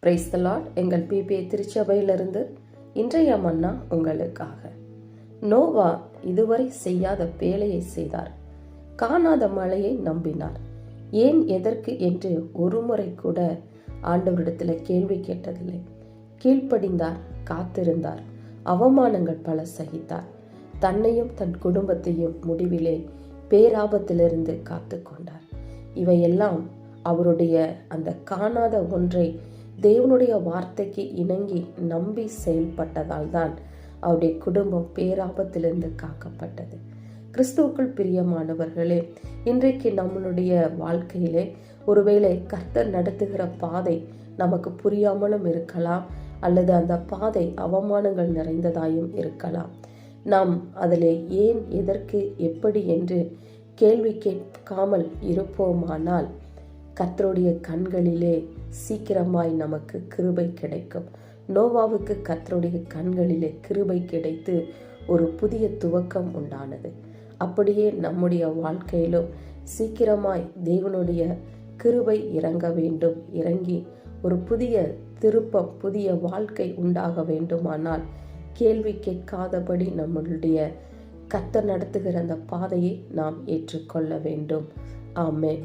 Praise the Lord. எங்கள் PPI திருச்சபையிலிருந்து இன்றைய மன்னா உங்களுக்காக. நோவா இதுவரை செய்யாத வேலையை செய்தார். காணாத மழையை நம்பினார். ஏன் எதற்கு என்று ஒருமுறை கூட ஆண்டவரிடத்தில் கேள்வி கேட்டதில்லை. கீழ்ப்படிந்தார், காத்திருந்தார், அவமானங்கள் பல சகித்தார். தன்னையும் தன் குடும்பத்தையும் முடிவிலே பேராபத்திலிருந்து காத்து கொண்டார். இவையெல்லாம் அவருடைய அந்த காணாத ஒன்றை தேவனுடைய வார்த்தைக்கு இணங்கி நம்பி செயல்பட்டதால் தான் அவருடைய குடும்பம் பேராபத்திலிருந்து காக்கப்பட்டது. கிறிஸ்துவுக்குள் பிரியமானவர்களே, இன்றைக்கு நம்மளுடைய வாழ்க்கையிலே ஒருவேளை கர்த்தர் நடத்துகிற பாதை நமக்கு புரியாமலும் இருக்கலாம், அல்லது அந்த பாதை அவமானங்கள் நிறைந்ததாயும் இருக்கலாம். நாம் அதில் ஏன், எதற்கு, எப்படி என்று கேள்வி கேட்காமல் இருப்போமானால் கர்த்தருடைய கண்களிலே சீக்கிரமாய் நமக்கு கிருபை கிடைக்கும். நோவாவுக்கு கர்த்தருடைய கண்களிலே கிருபை கிடைத்து ஒரு புதிய துவக்கம் உண்டானது. அப்படியே நம்முடைய வாழ்க்கையிலும் சீக்கிரமாய் தேவனுடைய கிருபை இறங்க வேண்டும். இறங்கி ஒரு புதிய திருப்பம், புதிய வாழ்க்கை உண்டாக வேண்டுமானால் கேள்வி கேட்காதபடி நம்மளுடைய கர்த்தர் நடத்துகிற அந்த பாதையை நாம் ஏற்றுக்கொள்ள வேண்டும். ஆமென்.